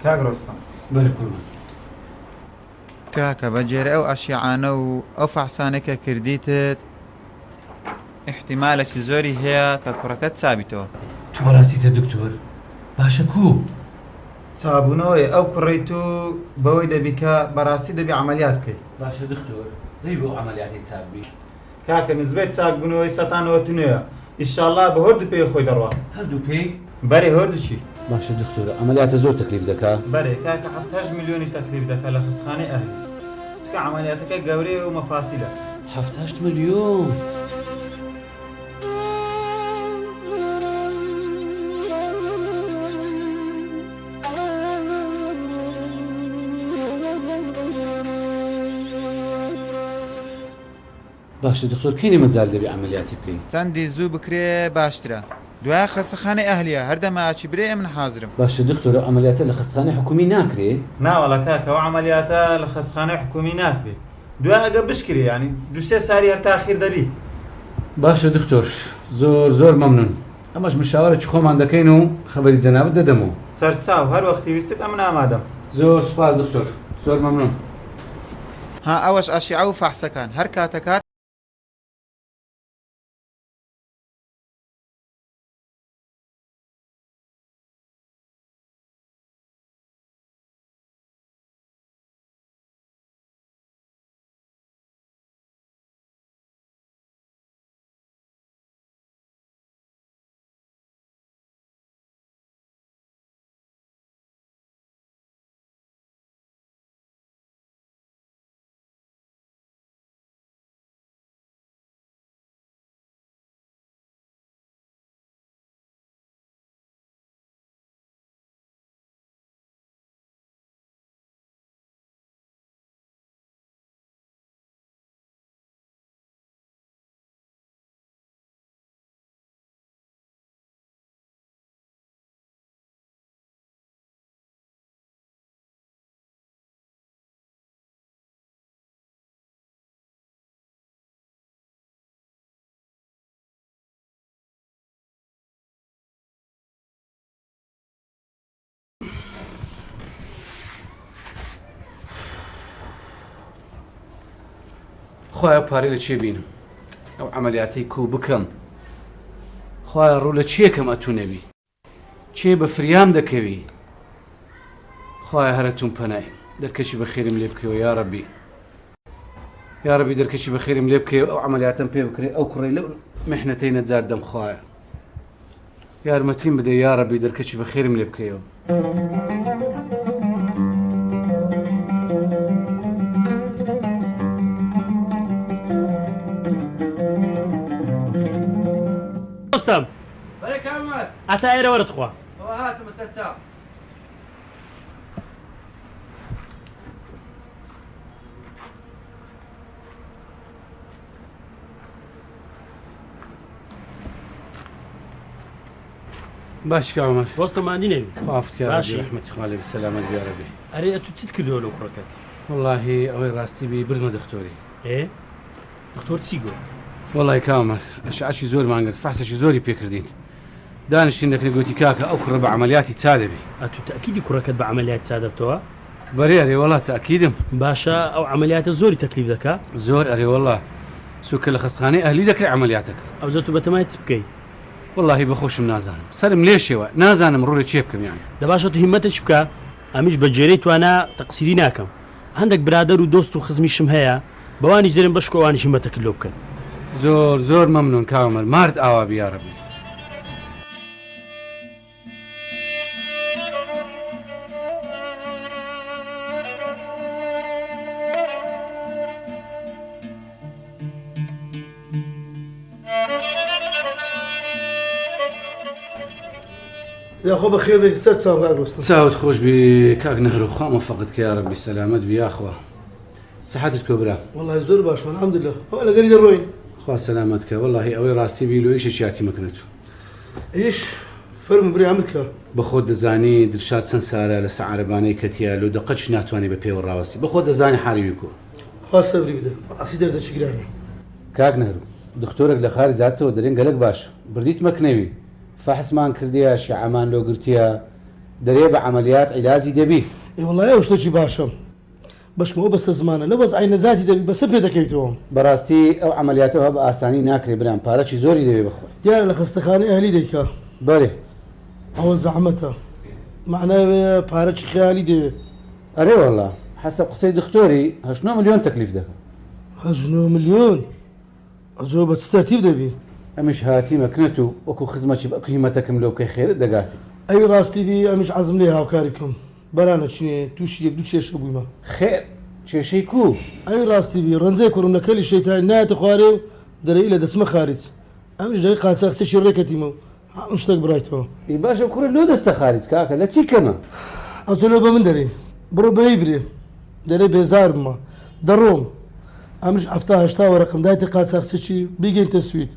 کاک ڕۆستەم بەڵێ قوربان. کاکە بەجێرە ئەو ئەشیعانە و ئەو فەحسانێکە کردیتت احتیمالێکی زۆری هەیە کە کوڕەکەت چابیتەوە. تو بەڕاستیتە دکتۆر؟ باشە کوو؟ چابوونەوەی ئەو کوڕیت و بەوەی دەبیکە بەڕاستی دەبی عملیات بکەیت. باشە دکتۆر، دەی بۆ عملیاتی چاکبی؟ کاکە نزبەت چاکبوونەوەی سەتانەوە تونەیە. ئیشاڵڵا بە هەردوو پێی خۆی دەڕوا. هەردوو پێی؟ بەرێ هەردووچی. باشە دکتۆر، عملیاتە زۆر تەکلیف دەکا؟ بەرێ کاکە 7 میلیۆنی تەکلیف دەکا لە خستخانەی ئەهلی. چکە عملیاتەکە گەورەیە و مەفاسیلە. 7 ملیۆن؟ باشە دکتۆر کەینی مەجال دەبی عملیاتی بکەین؟ چەندی زوو بکرێ باشترە. دوای خستخانەی ئەهلیە هەردەمە ئاچی برێ من حازرم. باشە دکتۆر، عملیاتە لە خستخانەی حکومی ناکرێ؟ ناوەڵە کاکەەوە عملیاتە لە خستخانەی حکومی ناکرێت. دوای ئەگە بشکری ینی دوسێ ساری هەر تاخیر دەبی. باشە دکتۆر، زۆر مەمنون. ئەمەش مشاوەرێکی خۆمان دەکەین و خەبەری جەنابەت دەدەمەوە. سەرچاو هەر وەختی ویستت ئەمن ئامادەم. زۆر سوپاس دکتۆر، زۆر مەمنون. ها ئەوەش ئەشیعە و فەحسەکان هەر کاتەکات خۆیان پارەی لە چێ بینم ئەو عملیاتەی کوو بکەم. خۆیان ڕوو لە چیەکەم ئەتونەبی چێ بە فریام دەکەوی. خۆیان هەرەتون پەنای دەرکەچی بە خێرم لێ بکەوە یا ڕەبی، یا ڕەبی دەرکەچی بە خێرم لێ بکەوە ئەو عملیاتم پێ بکرێ ئەو کوڕی لەو مێحنەتەی نەجات دەم. خۆیان یارمەتیم بدە یا ڕەبی دەرکەچی بە خێرم لێ بکەوە. ڕۆستەم بەڵێ کامەر، ئەتا ئێرە وەرت خوا. ئەوە هاتمە سەر چاو. باش کامەر، ڕۆستەمانی نەوی خوافتکە باشی. ڕحمەتی خوا لێ بسەلامەت یا ڕەبی. ئەرێ تو چیت کردەوە لەو کوڕەکەت؟ وەڵاهی ئەوەی ڕاستی بی بردمە دکتۆری. دکتۆر چی گۆ؟ وەڵی کامەر، ئەشعەشی زۆرمان کرد، فەحسێکی زۆری پێکردین. دانیشتین دەکرێت گوتی کاکە ئەو کوڕە بە عملیاتی چا دەبی. ئەتو تەکیدی کوڕەکەت بە عملیات چا دەبتەوە؟ بەرێ ئەرێ وەڵا تاکیدم. باشە ئەو عملیاتە زۆری تەکلیف دەکا؟ زۆر ئەرێ وەڵا سوکە لە خستخانەی ئەهلی دەکرێت عملیاتەکە. ئەو زە تو بەتەمای چ بکەی؟ وەڵاهی بەخۆشم نازانم، سەرم لێشێوە نازانم ڕوورە چێ بکەم یان. دەباشە تو هیمەتەش بکە، ئەمیش بە جێرەی توانە تەقسیری ناکەم. هەندێک برادەر و دۆست و خزمیشم هەیە بەوانیش دەرێن بەشکۆوانیش هیمەتەکە لۆ بکەن. زۆر مەمنون کامەر، مارد ئاوا بیا ڕەبی. ياخو بخير بك ست ساعات قاعد چاوت خۆش بی کاک نەهرو خوا مەفەقت کە یا ڕەبی سەلامەت بی یاخوا. سەحەتت کۆبرا؟ والله زور باش الحمد لله ولا قريب الروين خوا سەلامەت کە وەڵاهی ئەوەی ڕاستی بی لۆیشە چیاتی مەکنێت. ايش فرم بري عملك بە خۆت دەزانی دڵشاد چەند سارە لە سەعارەبانەی کەتیە لە دقەتش ناتوانێت بە پێوە ڕاوەستی بە خۆت دەزانی حالی ویکۆ. خوا صبري بده اصيدر ده شجراني کاک نەهرو دکتۆرێک لە خارج زاتەوە دەرێن گەلک باش بردیت مەکنەوی فەحسمان کردیە شیعەمان لۆ گرتیە دەرێ بە عملیات عیلازی دەبی. ای والله ئەو شتێکی باشە بەشمەوە بەستە زمانە لە وەزعی نەزاتی دەبی بەسەر پێ دەکەیتەوە. بەڕاستی ئەو عملیاتەوە بە ئاسانی ناکرێ برام پارەکی زۆری دەوێ بخۆی. دیارە لە خستەخانەی ئەهلی دەیکا. بەڵێ ئەوە زەحمەتە معناوێ پارەکی خەیالی دەوێ. ئەرێ وەڵا حەسەب قسەی دکتۆری 8 ملیۆن تەکلیف دەکەم. 8 ملیۆن زۆر بە چ تەرتیب دەبی؟ ئەمیش هاتی مەکنێت و وەکو خزمەتی بەکو هیمەتەکەم لەو بکەی خێرت دەگاتی. ئەوی ڕاستی بی ئەمیش عەزم لێ هاوکاری بکەم بەرانە چینێ تووشی یەک دوو کێشە بوویمە. خێر کێشەی کو؟ ئەوی ڕاستی بی ڕەنجەی کوڕمەکەلی شەیتانی نایەتە خوارێ و دەرەی لە دەچمە خارج ئەمیش دەی قاچاقچێکی ڕێکەتیمە و هەموو شتێک بڕایتەوە. ئی باشە کوڕە لۆ دەستە خارج کاکە لە چی کەمە؟ ئەوچە لۆ بە من دەرێ بڕۆ بەهی برێ دەرێ بێزار بمە دەڕۆم ئەمیش 70 وەرەقم دایتە قاچاقچێکی بیگەینتە سوید.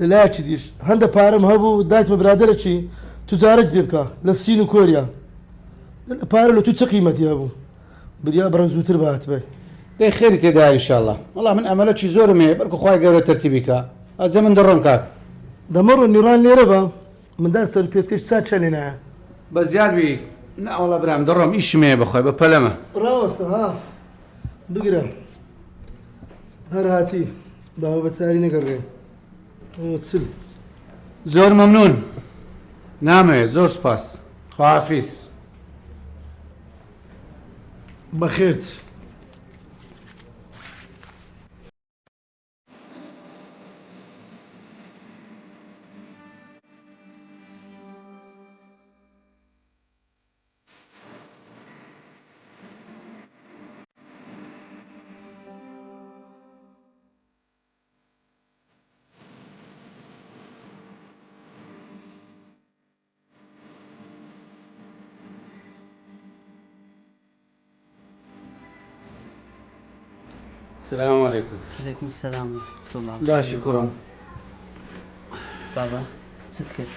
لەلایەکی دیش هەندە پارەم هەبوو دایتمە برادەرێکی توجارەت پێ بکە لە سین و کۆریا لە پارە لە تو چه قیمەتی هەبوو بریا بەڕەنگ زووتر بەهاتبێ. دەی خێری تێدا ئینشاءڵڵا. وەڵا من ئەمەلەکی زۆرم هەیە بەڵکو خوای گەورە تەرتیبی کە ئەجە من دەڕۆم کاک. دەمەڕۆ نیڕان لێرە بە مندار سەر پێستکەش چا چەندێ نایە بە زیادوی ناوەڵا برام دەڕۆم ئیشم هەیە بەخۆی بە پەلەمە. ڕاوەستە ها بگرە هەر هاتی باوە بەتاری نەگەڕێ چل زۆر مەمنون نامەوێ زۆر سپاس خواحافیز. بەخێرت. السلام عليكم. عليكم السلام ورحمة الله. باشی کوڕم. بابا چت کرد؟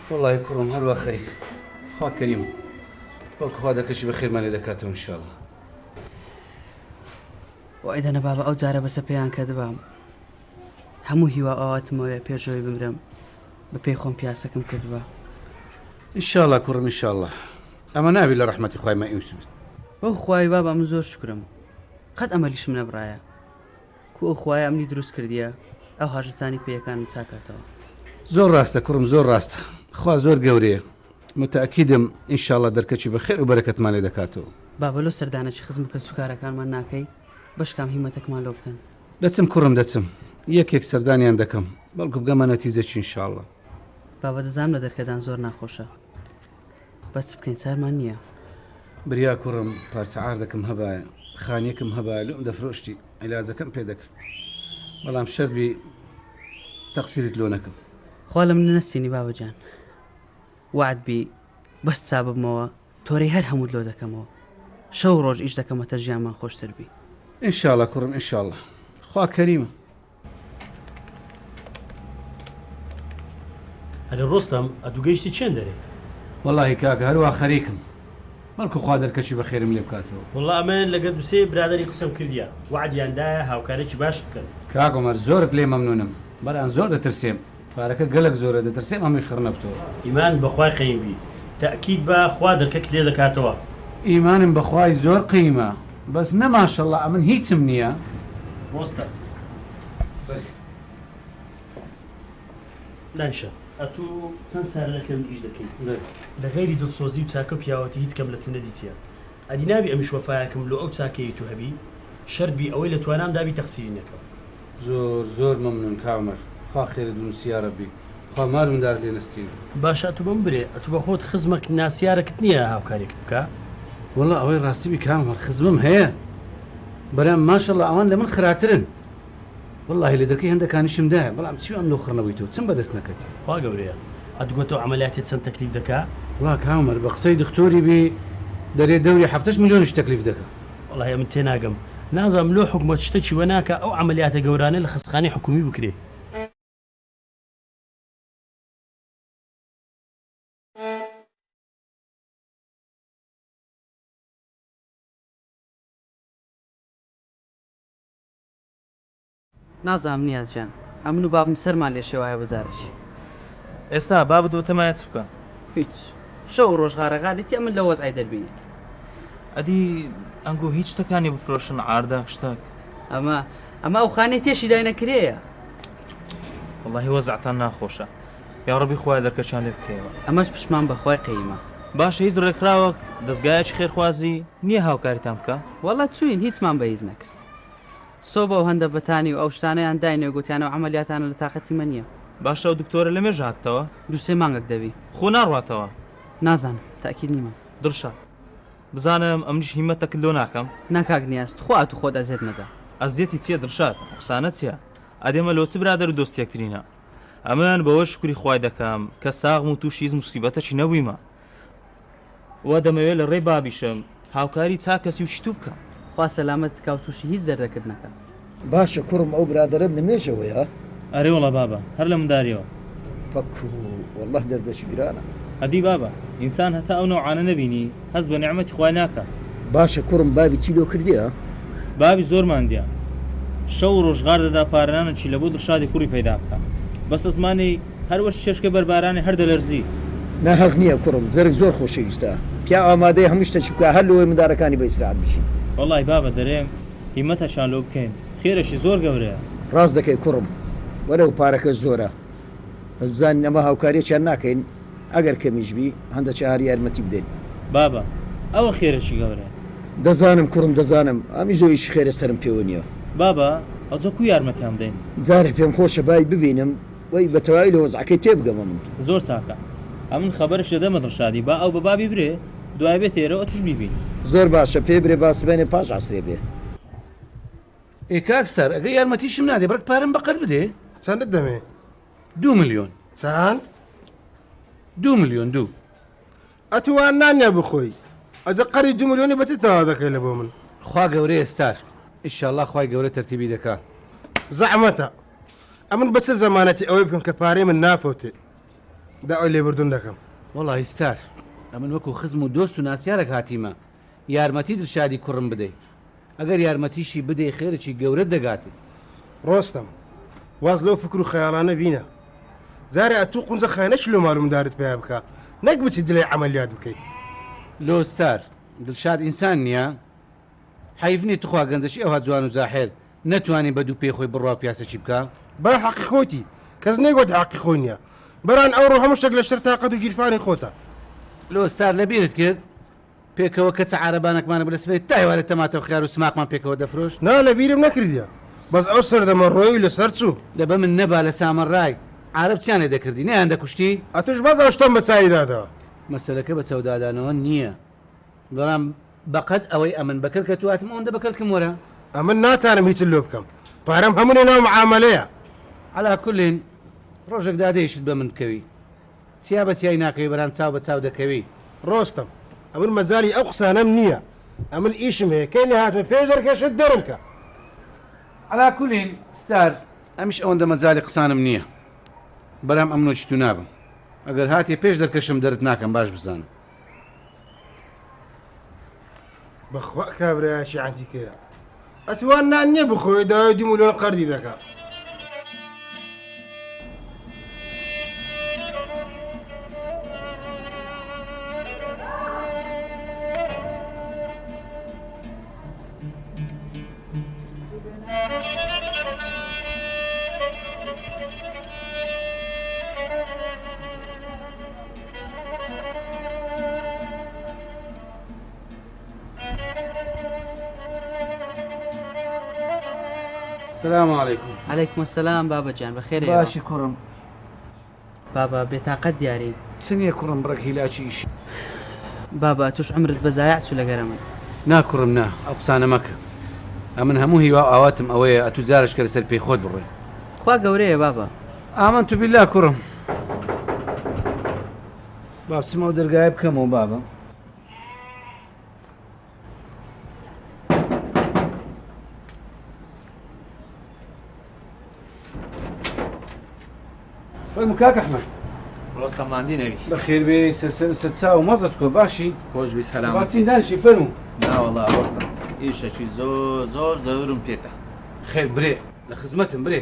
وڵی کوڕم هەروە خەری خوا کەریم بەڵکو خوا دەکەشی بە خێرمانێ دەکاتەوە ئینشاءڵڵا. وای دەنە بابا ئەو جارە بەسە پێیان کردبام هەموو هیوا ئاواتمەوەی پێشەوەی بمرم بە پێی خۆم پیاسەکەم کردووە. ئینشاءڵڵا کوڕم ئینشاءڵڵا ئەمە نابی لە ڕەحمەتی خوای مەئیوس بێت. بەو خوای بابا من زۆر شکرم قەت ئەمەلیشم نەبڕایە کو ئەو خوای ئەمنی دروست کردیە ئەو هاژتانی پێیەکانم چاکاتەوە. زۆر ڕاستە کوڕم زۆر ڕاستە خوا زۆر گەورەیە متەئەکیدم ئینشاءڵڵا دەرکەچی بە خێر و بەرەکەتمان لێ دەکاتەوە. بابا لۆ سەردانەی خزم کە سوکارەکانمان ناکەی بەشکام هیمەتەکمان لۆ بکەن. دەچم کوڕم دەچم یەکێک سەردانیان دەکەم بەڵکو بگەمە نەتیجەکی ئینشاءڵڵا. بابا دەزانم لە دەرکەدان زۆر ناخۆشە بەچ بکەین چارمان نییە. بریا کوڕم پارچە ئاردەکەم هەبایە خانیەکەم هەبایە لەم دەفرۆشتی عیلازەکەم پێ دەکرد بەڵام شەربی تەقسیرت لۆ نەکەم. خوا لە من نەستینی بابەجان وعد بی بەس چا ببمەوە تۆرەی هەر هەموو لۆ دەکەمەوە شەو ڕۆژ ئیش دەکەمەتە ژیانمان خۆشتر بی. ئینشاءڵڵا کوڕم ئینشاءڵڵا خوا کەریمە. هەرە ڕۆستەم ئەدوگەیشتی چێن دەرێ؟ وەڵی کاکە هەروە خەریکم بەڵکو خوا دەرکەچی بە خێرم لێ بکاتەوە. وەڵا ئەمەیان لەگە دووسێ برادری قسەم کردیا وعدیاندایە هاوکارێکی باش بکەن. کاک عومەر زۆرت لێ مەمنونم بەران زۆر دەترسێم پارەکە گەلک زۆرە دەترسێم ئەمەی خڕ نەبتەوە. ئیمان بەخوای قەیمبی تەئکید بە خوا دەرکەت لێ دەکاتەوە. ئیمانم بەخوای زۆر قیمە بەس نەماشەڵڵا ئەمن هیچم نییە. ڕۆستە نایشە ئەتوو چەند سارەکەم ئیش دەکەیت لە غەیری دڵسۆزی و چاکە و پیاوەتی هیچ کەم لە تو نەدیتیە ئەدی نابی ئەمیش وەفایەکەم لۆ ئەو چاکەی تو هەبی شەربی ئەوەی لە توانام دابی تەقسیری نەکەم. زۆر زۆر مەمنون کاومەر خوا خێرت بنووسیا ڕەبی خوا مارمدار لێ نەستین. باشە تو بەم برێ ئەتو بە خۆت خزمەک ناسیارەکەت نییە هاوکارێکت بکە. وەڵا ئەوەی ڕاستیبی کاومەر خزمم هەیە بەرام ماشەڵڵا ئەوان لە من خراترن والله لە دەرکەی هەندەکانیشم دایە بەڵام چی ئەم لەو خڕنەوەی تۆ چەند بەدەست نەکەتی. خوا گەورەیە ئەدوگوتەوە عەمەلیاتێت چەند تەکلیف دەکا؟ وڵا کاومەر بە قسەی دکتۆری بێ دەرێ دەوری 7 ملیۆنیش تەکلیف دەکە. وەڵای من تێناگەم نازانم لۆ حکومەت شتێکی وە ناکە ئەو عەمەلیاتە گەورانە لە خستخانەی حکومی بکرێ. نازانم نیازجان ئەمن و بابم سەرمان لێ شێوایە بەزارێکی ئێستا با بدۆتەمایە چ بکە؟ هیچ شەو ڕۆژ غارەغادێتی من لە وەزعی دەربینی. ئەدی ئەنگۆ هیچ شتەکانی بفرۆشن ئاردا شتێک. ئەمە ئەو خانەی تێشی داینەکرێیە. وەڵاهی وەزعتان ناخۆشە. یا ڕەبی خوای دەرکەشان لێ بکەیەوە. ئەمەش پشمان بەخوای قەیمە. باشە هیچ ڕێکخراوەک دەستگایەکی خێرخوازی نییە هاوکاریتان بکە؟ وەڵا چوین هیچمان بەهیز نەکرد. سۆ بە ئەو هەندە بەتانی و ئەو شتانەیان داینەوە گوتیانە و عەمەلیاتانە لە تاقەتی مە نییە. باشە ئەو دکتۆرە لەمێژ هاتتەوە؟ 2-3 مانگێک دەوی. خۆ ناڕاتەوە؟ نازانم تاکید نیمە. دڕشە بزانم ئەمنیش هیمەتە کلۆ ناکەم. ناکاک نیاست خوات و خۆت ئەزێت نەدا. ئەزیەتی چییە دڕشات؟ قسانە چییە؟ ئەدێمە لۆچ برادەر و دۆستێکترینە. ئەمەیان بەوە شکری خوای دەکەم کە ساغم و تووشی هیچ موسیبەتەکی نەبوویمە. وا دەمەوێت لە ڕێی بابیشم هاوکاری چاکەسی و شتوو بکەم. خوا سەلامەت تکا و تووشی هیچ دەردەکردنەکە. باشە کوڕم ئەو برادەرم نمێژەوەیە؟ ئەرێ وڵە بابە هەر لە منداریەوە. پەکو وەڵڵه دەردەشی گرانە. ئەدی بابە ئینسان هەتا ئەو نەوعانە نەبینی هەست بە نیعمەتی خوای ناکە. باشە کوڕم بابی چیلۆ کردیە؟ بابی زۆرمان دیە. شەو ڕۆژغار دەدا پارانانەکی لە بۆ دڕشادی کوڕی پەیدا بکە. بەستە زمانی هەروەش چێشکە بەربارانی هەر دەلەرزی. ناهەق نییە کوڕم زەرگ زۆر خۆشەویستە. پیا ئامادەی هەموو شتێکی بکە هەر لەوەی مندارەکانی بە ئیسراحەت بشین. وەڵی بابە دەرێم هیمەتەشان لۆ بکەین. خێرەشی زۆر گەورەیە. ڕاست دەکەی کوڕم وەرە و پارەکە زۆرە. بەس بزانین ئەمە هاوکاریەکیان ناکەین ئەگەر کەمیشبی هەندە چاری یارمەتی بدەین. بابە ئەوە خێرەشی گەورەیە. دەزانم کوڕم دەزانم ئەمیش زۆیش خێرە سرم پێوە نییە. بابە ئەوجە کو یارمەتیان بدەین. جارێک پێم خۆشە بای ببینم وەی بە تەواوی لە وەزعەکەی تێبگەمە من. زۆر چاکە. ئەمن خەبەرش دەدەمە دڕشادی با ئەو بە بابی برێ دوای بێت ئێرەوە توش بیبین. زۆر باشە پێ برێ باسبێنێ پاش عسرێ بێ. ئێ کاکستەر ئەگەر یارمەتیشم نادێ بڕک پارەم بەقەت بدێ. چەندت دەمێ؟ 2 ملیۆن. چەند؟ 2 ملیۆن 2. ئەتوان نانیا بخۆی ئەزە قەری 2 ملیۆنی بەچی تەوا دەکەی لە بۆ من. خوا گەورەیە ستار ئیشەڵڵا خوای گەورە تەرتیبی دەکات. زەحمەتە ئەمن بە چه زەمانەتی ئەوەی بکەم کە پارەی من نافەوتێ دا ئەوی لێبوردون دەکەم. وەڵی ستار ئەمن وەکو خزم و دۆست و ناسیارێک هاتیمە یارمەتی دڵشادی کوڕم بدەیت. ئەگەر یارمەتیشی بدەی خێرەی گەورە دەگاتی. ڕۆستەم واز لەو فکر و خەیاڵانە بینە جارێ ئەتوو قونجە خاینەکی لۆ مالومدارت پێ بکە نەک بچی دلێ عەمەلیات بکەیت. لۆ ستار دڵشاد ئینسان نییە حەیفنی توخوا گەنجەشی ئەوها جوان و زاحێر نەتوانێت بە دوو پێی خۆی بڕوا پیاسەکی بکە. با حەقی خۆتی کەس نێگوت حەقی خۆی نییە بەران ئەوڕۆ هەموو شتێک لە شەر تاقەت و گیرفانی خۆتە. لۆ ستار لەبیرت کرد پێکەوە کەچە عارەبانێکمانە بلەسبێت تایوارێت تەماتە و خیار و سماقمان پێکەوە دەفرۆشت. نا لە بیرم نەکردیە بەس ئەو سەردەمە ڕۆی لەسەر چوو دەبە من نەبا لە سامەڕای عارەب چیانێ دەکردی نەیان دەکوشتی. ئەتوش باز ئەوشتۆم بە چاوی دادەوە. مەسەلەکە بە چەودادانەوە نییە بەڵام بەقەت ئەوەی ئەمن بەکرد کە تواتم ئەوەندە بەکەلکەم وەرە. ئەمن ناتانم هیچ لۆ بکەم پارەم هەموو ناو معامەلەیە. عەلا کولین ڕۆژێک دادەیشت بە من بکەوی چیا بە چیای ناکەوی بەرام چاو بە چاو دەکەوی. ڕۆستەم ئەمن مەزاری ئەو قسانەم نییە ئەمن ئیشم هەیە کەی نەهاتمە پێش دەرکەشت دەرم کە. عەلا کولین ستار ئەمیش ئەوەندە مەزاری قسانم نییە بەرام ئەمنۆ چتو نابم ئەگەر هاتی پێش دەرکەشم دەرت ناکەم باش بزانم. بەخوا کابرایشی عەنتیکەیە ئەتوان نان نییە بخۆی داوای 2 ملیۆن قەردی دەکات. السلام علیکم. عەلەیکم السەلام بابەجان بەخێرێ. باشی کوڕم. بابا بێتاقەت دیاری. چنیە کوڕم بڕێک هیلاچی ئیشی. بابا توش عمرت بەزایع چوو لەگەرە من. نا کوڕم نا ئەو قسانە مەکە ئەمن هەموو هیوا ئاواتم ئەوەیە ئەتو جارش کە لەسەر پێی خۆت بڕۆی. خوا گەورەیە بابا. ئامەنتو بیللا کوڕم. با بچمەوە دەرگایە بکەمەوە بابە. فەرموو کاک ئەحمەد. ڕۆستەماندی نەوی. بەخێر بێ سەرسەر و سەرچاو و مەزت کۆ باشی. خۆشبی سەلام. باچین دانیشی فەرموو. ناوەڵا ڕۆستەم ئیشەکی زۆر زەورم پێتە. خێر برێ لە خزمەتم برێ.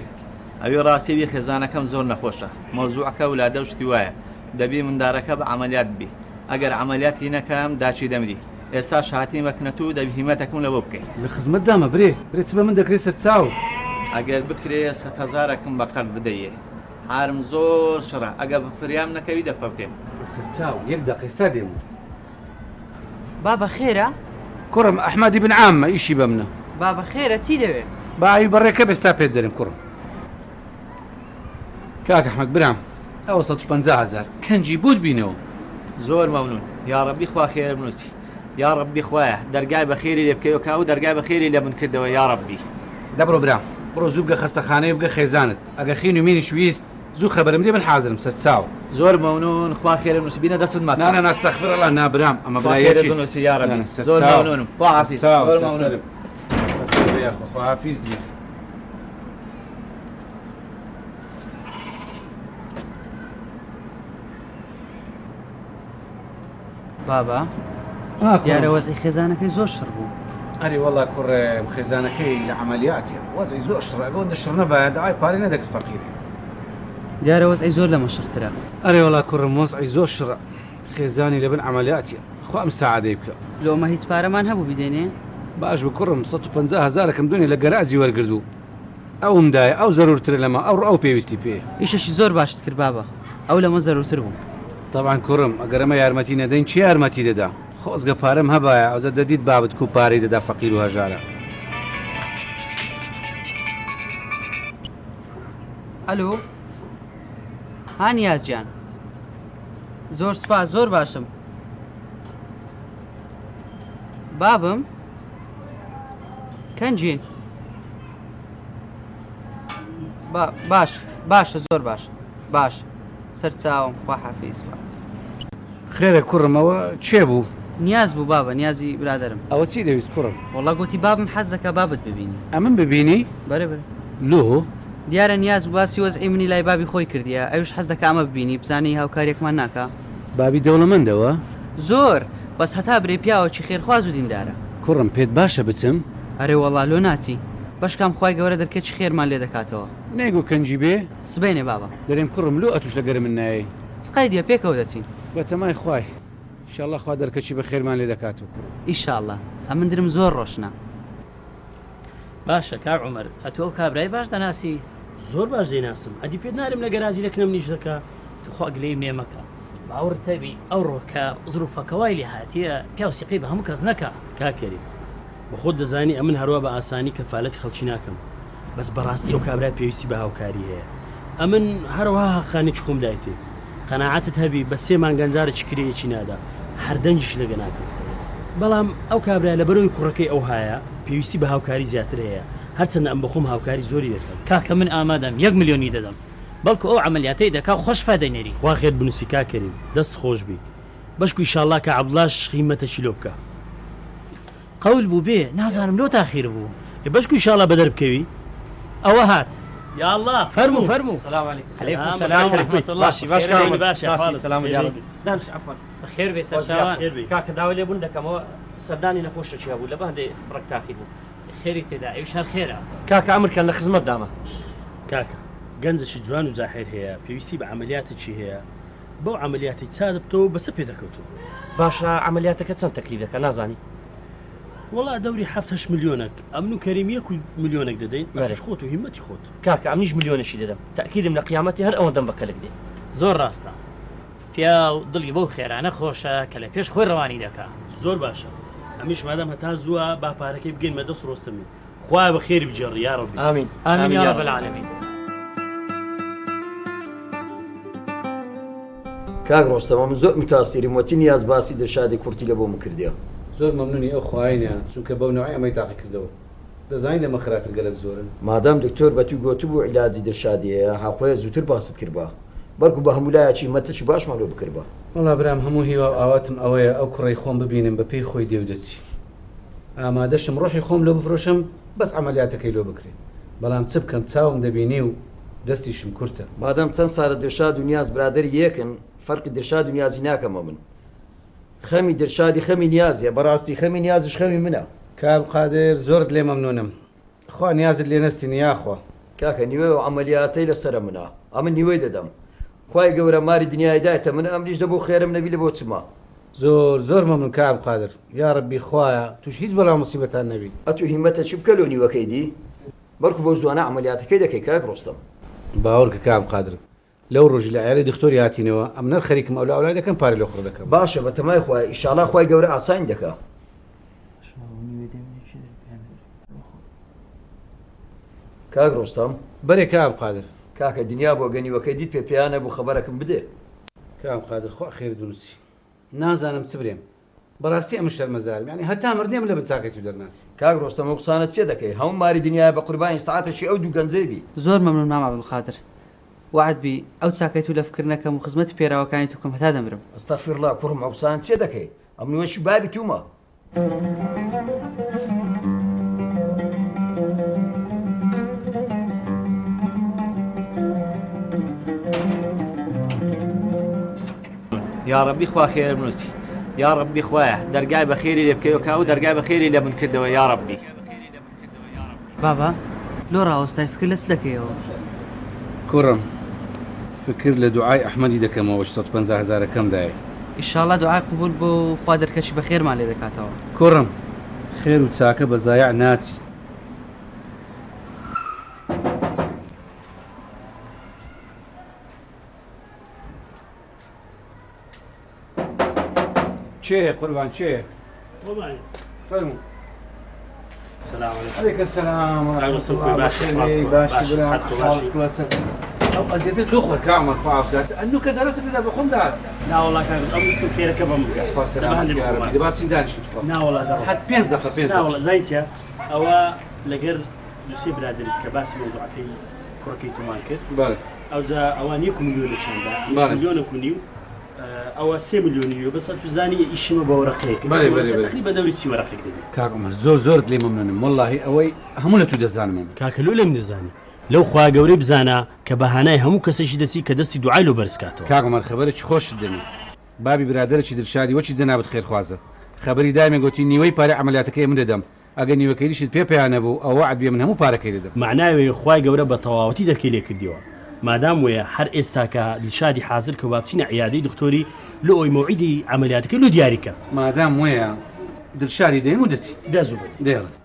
ئەوی ڕاستی بێ خێزانەکەم زۆر نەخۆشە مەوزوعەکە ولادە و شتی وایە دەبێ مندارەکە بە عەمەلیات بێ ئەگەر عملیات لی نەکەم داچی دەمری ئێستا شاتی مەکنەت و دەبهیمەتەکەم لەوە بکەیت لە خزمەت دامە برێ برێت بە من دەکرێت سەرچاو ئەگەر بکرێ 100,000ەکەم بەقەر بدەیە حارم زۆر شڕە ئەگە بفریام نەکەوی دەفەوتێن سەرچاو یەک دەقیستا دێم بابە خێرە کوڕم ئەحمەدی بن عامە ئیشی بە منە بابە خێرە چی دەوێت باوی بەڕێکە بێستا پێت دەرم کوڕم کاک ئەحمەد برام ئەوە 150,000 کەنجی بوت بینەوە زۆر مەمنون یا ڕەبی خوا خێر بنووسی یا ڕەبی خوایە دەرگای بە خێری لێ بکەیەوە کا و دەرگای بە خێری لێ من کردەوە یا ڕەبی دەبڕۆ برام بڕۆ زوو بگە خەستەخانەیە بگە خێزانت ئەگە خین و مینیش ویست زوو خەبەرم دێ من حازرم سەرچاو زۆر مەمنون خوا خێر بنووسی بینە دەستت مات نانە ناستەخفرەڵا نابرام ئەمە خوا خێر برایەکی بنووسی یا ڕەبی نانە، زۆر سەرچاو. مەمنونم خواحافیز زۆر مەمنونم خواحافیز نیە بابا دیارە وەزی خێزانەکەی زۆر شڕ بوو ئەری وەڵا کوڕێم خێزانەکەی لە عملیاتی وەزی زۆر شڕەگەوەندە شڕ نەبایە داوای پارەی نەدەکرد فەقیری دیارە وەزی زۆر لە مەشرترە ئەرێ وەڵا کوڕم وەزعی زۆر شڕە خێزانی لەبن عملیاتیە خوا ئەم سەعادەی بکە لۆمە هیچ پارەمان هەبوو بیدێنێ باش بە کوڕم 150,000ەکەم دوێنێ لە گەراجی وەرگردو ئەومدایە ئەو زەرورترە لەمە ئەو پێویستی پێ ئیشەشی زۆر باشت کرد بابە ئەو لەمە زەرورتر بوو طبعا کوڕم ئەگەر ئەمە یارمەتی نەدەین چی یارمەتی دەدا خۆزگە پارەم هەبایە ئەوزە دەدیت بابت و پارەی دەدا فەقیر و هەژارە ئەلۆ هانیاز گیان زۆر سپاس زۆر باشم بابم کەنجین باش باشە زۆر باش سەرچاوم خوا حافیز خێرە کوڕمەوە چێ بوو نیاز بوو بابە نیازی برادرم ئەوە چی دەویست کوڕم وەڵا گوتی بابم حەز دەکا بابت ببینی ئەمن ببینی بەرەبەر لۆ دیارە نیاز باسی وەزعی منی لای بابی خۆی کردیە ئەوش حەز دەکا ئەمە ببینی بزانەی هاوکاریەکمان ناکا بابی دەوڵەمەندەوە زۆر بەس هەتا برێ پیاوەکی خێرخواز و دیندارە کوڕم پێت باشە بچم ئەرێ وەڵا لۆ ناچی بەشکام خوای گەورە دەرکێکی خێرمان لێ دەکاتەوە نێگو کەنجی بێ سبێنێ بابە دەرێم کوڕم لۆ ئەتوش لەگەر من نایە سقای دیە پێکەوە دەچین بە تەمای خوای انشاءالله خوا دەرکەچی بە خێرمان لێ دەکاتەوە کوڕم ئیشاءالله ئەمن درم زۆر ڕۆشنە باشە کاک عومەر ئەتۆ ئەو کابرای باش دەناسی زۆر باش دەیناسم ئەدی پێت نارم لە گەراجی دەکەم نیش دەکا توخوا گلەی نێ مەکە باوەڕ تەبی ئەو ڕۆکە زروفەکەوای لێ هاتیە پیاوسیقی بە هەموو کەس نەکە کاکەری بە خۆت دەزانی ئەمن هەروە بە ئاسانی کەفالەتی خەڵکی ناکەم بەس بەڕاستی ئەو کابرای پێویستی بە هاوکاری هەیە ئەمن هەروەها خانێکی خۆم دایتێ قەناعەتت هەبی بە 3 مانگەنجارێکی کرێیەکی نادا هەردەنجش لەگە ناکەم بەڵام ئەو کابرای لە بەرەوەی کوڕەکەی ئەو هایە پێویستی بە هاوکاری زیاتر هەیە هەرچەندە ئەم بەخۆم هاوکاری زۆری دەکەم کاکە من ئامادەم 1 ملیۆنی دەدەم بەڵکو ئەو عملیاتەی دەکا خۆش فادەنێری خوا خێر بنووسی کاکەریم دەست خۆش بی بەشکو ئیشاڵڵا کە عەبدوڵاش قیمەتەشی لۆ بکە قەول بوو بێ نازانم لۆ تاخیر بوو بەشکو ئیشاڵڵا بەدەر بکەوی ئەوە هات یا الله فەرموو سلام علیکم سلام ورحمة الله باشی باش کارم باشی سلام علیکم دانش عفوا بخير بێ سەرچاوان کاکە داوا لێبوون دەکەمەوە سەردانی نەخۆشەکی هەبوو لە بەندێ ڕێک تاقی بوو خێری تێدا ئەوش هەر خێرە کاکە ئەمرکەن لە خزمەت دامە کاکە گەنجەشی جوان و جاحیر هەیە پێویستی بە عملیاتێکی هەیە بەو عملیاتی چا دەبتەوە بەسە پێ دەکەوتەوە باشە عملیاتەکە چەند تەکلیف دەکە نازانی وڵا دەوری 7 ملیۆنێک ئەمن و کەریم 1 ملیۆنێک دەدەین بەش خۆت و هیمەتی خۆت کاکە ئەم نیش ملیۆنێکی دەدەم تاکیدم لە قیامەتی هەر ئەوەندەم بەکەلک دێ زۆر ڕاستە پیا و دڵی بەو خێرانە خۆشە کە لە پێش خۆی ڕەوانی دەکا زۆر باشە ئەمیش مادەم هەتا زووە با پارەکەی بگەینمە دەست ڕۆستەمی خوا بە خێری بجێڕی یا ڕەبی ئامین ئامین یا رب العالمین کاک ڕۆستەمە من زۆر متاسیرم وەتی نیاز باسی دەشادی کورتی لە بۆ من کردیە زۆر مەمنونی ئەو خواینە چونکە بەو نەوەی ئەمەی تاقی کردەوە دەزانین لەمە خراتر گەلک زۆرن مادام دکتۆر بەتی گوتو بوو عیلاجی دەشادیەیە حەقۆیە زووتر باست کردبا بەڵکو بە هەمولایەکی مەتەشی باشمان لۆ بکردبا وەڵا برام هەموو هیوا ئاواتم ئەوەیە ئەو کوڕی خۆم ببینم بە پێی خۆی دێودەچی ئامادەشم ڕۆحی خۆم لۆ بفرۆشم بەس عملیاتەکەی لۆ بکرێت بەڵام چ بکەم چاوم دەبینی و دەستیشم کورتە مادام چەند سارە دەرشاد و نیاز برادر یەکن فەرقی دەرشاد و نیازی ناکەمە من خەمی دەرشادی خەمی نیازیە بەڕاستی خەمی نیازش خەمی منە کاب قادر زۆرت لێ مەمنونم خوا نیازت لێ نەستی نیاخوا کاکە نیوێ و عملیاتەی لەسرە منە ئەمە نیوەی دەدەم خوای گەورە ماری دنیای دایتە من ئەمریش دەبوو خێرم نەبی لە بۆ چما زۆر مەمنون کام قادر یا ڕەبی خوایە توش هیچ بەڵام موسیبەتان نەبی. ئەتو هیمەتە چی بکە لۆ نیوەکەی دی بەڵکو بۆ زوانە عملیاتەکەی دەکەی کاک ڕۆستەم. باوەڕکە کام قادر لەو ڕۆژی لە عیاری دکتۆری هاتینەوە ئەم نەر خەریکم ئەو لە ئەولای دەکەم پارێ لە خوڕ دەکەم. باشە بە تەمای خوای ئیشاڵا خوای گەورە ئاساین دەکا. کاک ڕۆستەم بەرێ کام قادر کاکە دنیا بۆ گەنیوەکەی دیت پێ پێیانە بوو خەبەرەکەم بدێ. کام قادر خوا خێر دروستی نازانم چ برێم بەڕاستی ئەمە شەرمەزارم یعنی هەتا مردێم لە بنچاکەی تو دەرناسی. کاک ڕۆستەم ئەو قسانە چێ دەکەی هەموو ماری دنیای بە قوربانی سعاتێکی ئەو دوو گەنجەی بی. زۆر مەمنون مام عەبدولقادر وعد بی ئەو چاکەی تو لە فکر نەکەم و خزمەتی پێراوەکانی توکەم هەتا دەمرم. ئەستەغفیرڵا کوڕم ئەو قسان چێ دەکەی ئەم نوێشی بابی تومە. یا ڕەبی خوا خێر بنووسی یا ڕەبی خوایە دەرگای بە خێری لێ بکەیەوە کاو دەرگای بە خێری لێ من کردەوە یا ڕەبی. بابا لۆ ڕاوەستای فکر لەس دەکەیەوە. کوڕم فکر لە دوعای ئەحمەدی دەکەمەوە 150,000 دایە. ئیشاڵا دوعای قبول بۆ خوا دەرکەشی بە خێرمان لێ دەکاتەوە. کوڕم خێر و چاکە بە زایع ناچی. چێ قوربان چێ؟ فەرموو. سلام عەلەیکە سەلام ئەو ئەزیەتت تۆ خۆ کامە خوا ئافدات ئەنو کە جەرەسم لێدا بە خۆم دات. ناوەڵا کاک ئەم ویستم خێرەکە بەم بکە. خوا سەلامەتی یا ڕەبی دەبات چین دانیشت بخۆ. ناوەڵا حەت 5 دقیقە 5 دقیقە. ناوەڵا زانیتیە ئەوە لەگەر دووسێ برادریت کە باسی مۆزوعەکەی کوڕەکەی تومان کرد. بەڵێ ئەوجا ئەوان 1 میلیۆنشاندا بەڵێ میلیۆنێک و نیو ئەوە 3 میلیۆنیوە بەسە تو زانی ئیشیمە بە وەرەقەیەک تقریبا دەوری 30 وەرەقێک دەبێت. کاک عومەر زۆر لێ مەمنونم وەڵڵاهی ئەوەی هەموو لە تو دەزانم. کاکەلو لێم دەزانی لەو خوا گەورەی بزانە کە بەهانای هەموو کەسێکی دەچی کە دەستی دوعای لۆ بەرزکاتەوە. کاک عومەر خەبەرێکی خۆشت دەنی بابی برادەرێکی دڵشادی وەچی جەنابەت خێرخوازە خەبەری دایمێ گوتی نیوەی پارەی عەمەلیاتەکەی من دەدەم ئەگەر نیوەکەی دیشت پێ پێیان نەبوو ئەوە وعد بێ من هەموو پارەکەی دەدەم. معناوێ خوای گەورە بە تەواوەتی دەرکەی لێ کردیەوە مادام وەیە هەر ئێستا کە دڵشادی حاضر کە وابچینە عیادەی دکتۆری لە ئەوی مەوعیدی عەمەلیاتەکەی لۆ دیاریکە مادام وەیە دڵشادی دێن و دەچی دەزوو دێڵێ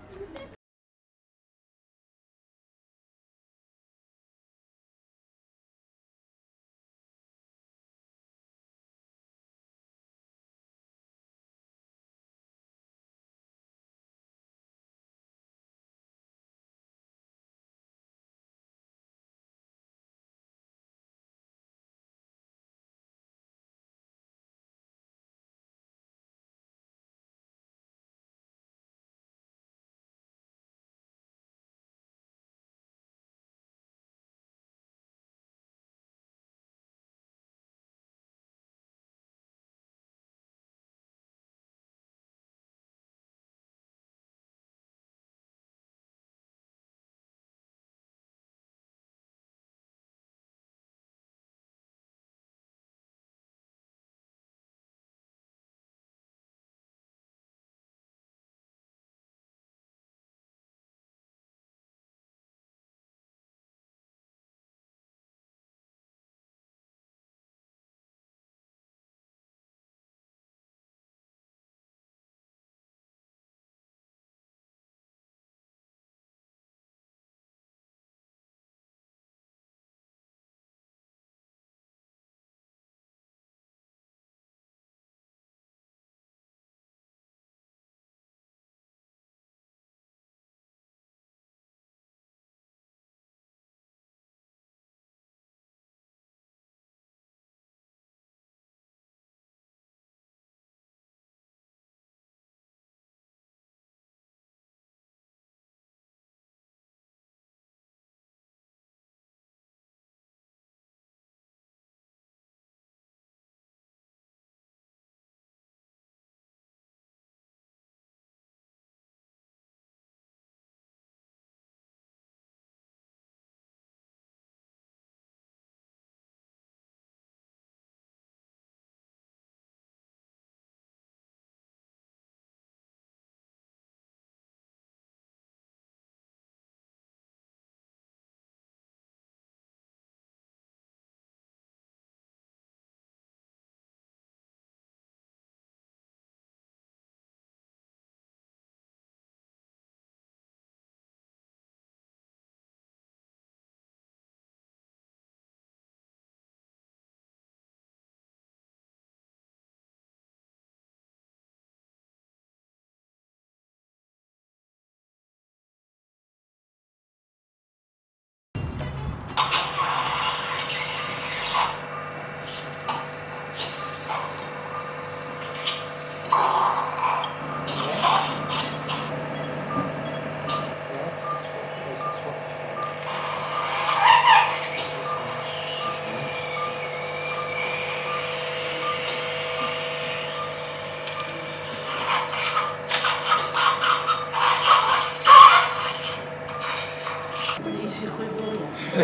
I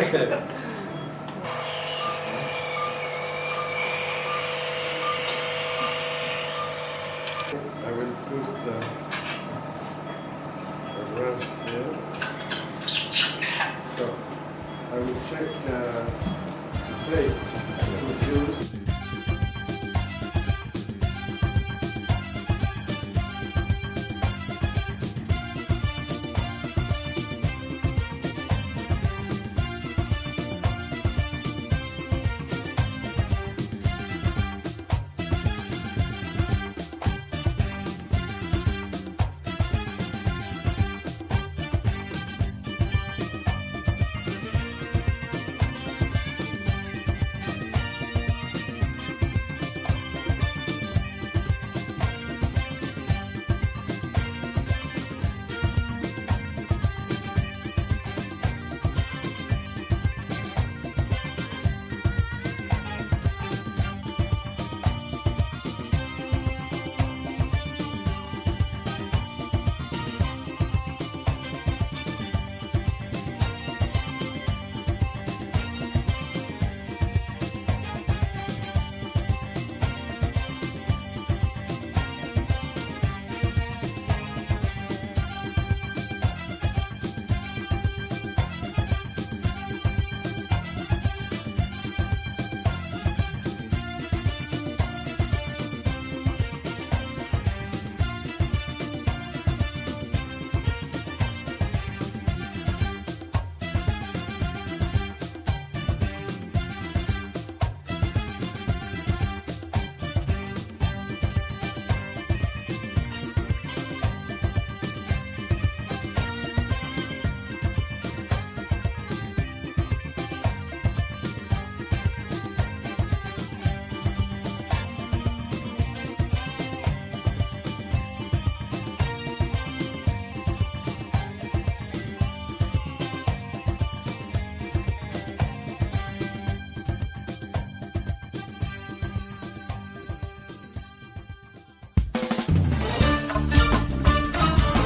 will put the rest here. So I will check the plate.